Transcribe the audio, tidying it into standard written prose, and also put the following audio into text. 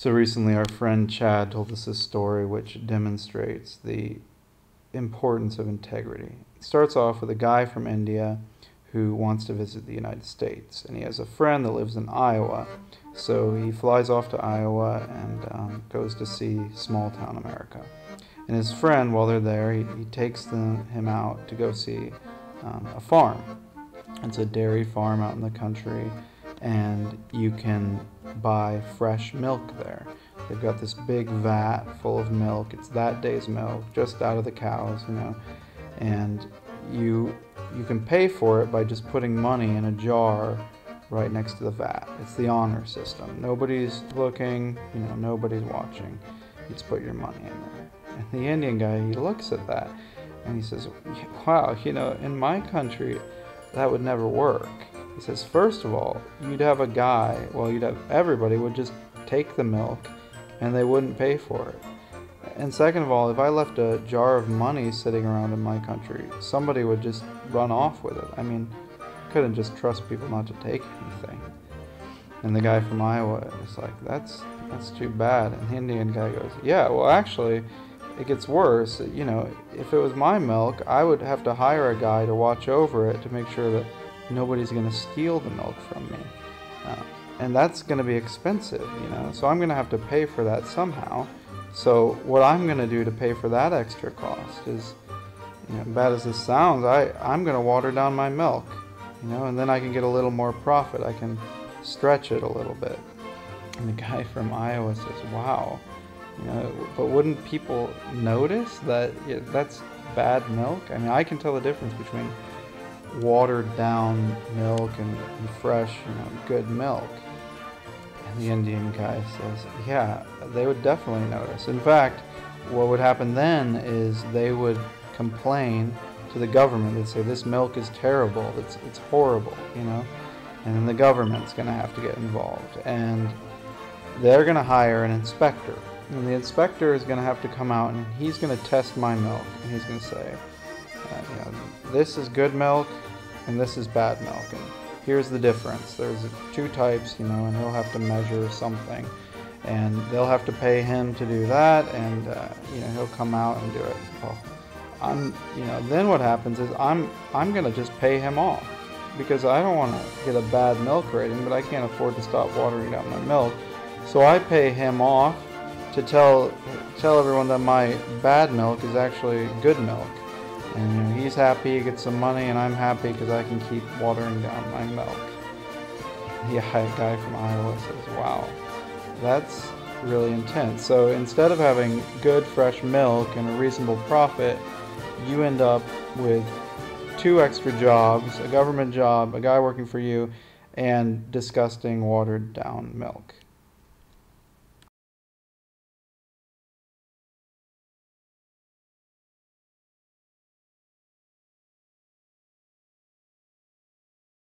So recently our friend Chad told us a story which demonstrates the importance of integrity. It starts off with a guy from India who wants to visit the United States, and he has a friend that lives in Iowa. So he flies off to Iowa and goes to see small town America. And his friend, while they're there, he takes him out to go see a farm. It's a dairy farm out in the country, and you can buy fresh milk there. They've got this big vat full of milk. It's that day's milk, just out of the cows, and you can pay for it by just putting money in a jar right next to the vat. It's the honor system. Nobody's looking, nobody's watching. You just put your money in there. And the Indian guy, he looks at that and he says, wow, in my country, that would never work. He says, first of all, everybody would just take the milk and they wouldn't pay for it. And second of all, if I left a jar of money sitting around in my country, somebody would just run off with it. I couldn't just trust people not to take anything. And the guy from Iowa is like, that's too bad. And the Indian guy goes, yeah, well actually, it gets worse. If it was my milk, I would have to hire a guy to watch over it to make sure that nobody's going to steal the milk from me. And that's going to be expensive, so I'm going to have to pay for that somehow. So what I'm going to do to pay for that extra cost is, bad as this sounds, I'm going to water down my milk, and then I can get a little more profit. I can stretch it a little bit. And the guy from Iowa says, wow, but wouldn't people notice that that's bad milk? I can tell the difference between watered down milk and fresh, good milk. And the Indian guy says, yeah, they would definitely notice. In fact, what would happen then is they would complain to the government. They'd say, this milk is terrible, it's horrible, and then the government's going to have to get involved. And they're going to hire an inspector. And the inspector is going to have to come out and he's going to test my milk. And he's going to say, this is good milk and this is bad milk. And here's the difference. There's two types, and he'll have to measure something. And they'll have to pay him to do that, and he'll come out and do it. Well, then what happens is I'm going to just pay him off, because I don't want to get a bad milk rating, but I can't afford to stop watering down my milk. So I pay him off to tell everyone that my bad milk is actually good milk. And he's happy, he gets some money, and I'm happy because I can keep watering down my milk. The guy from Iowa says, wow, that's really intense. So instead of having good fresh milk and a reasonable profit, you end up with 2 extra jobs, a government job, a guy working for you, and disgusting watered down milk.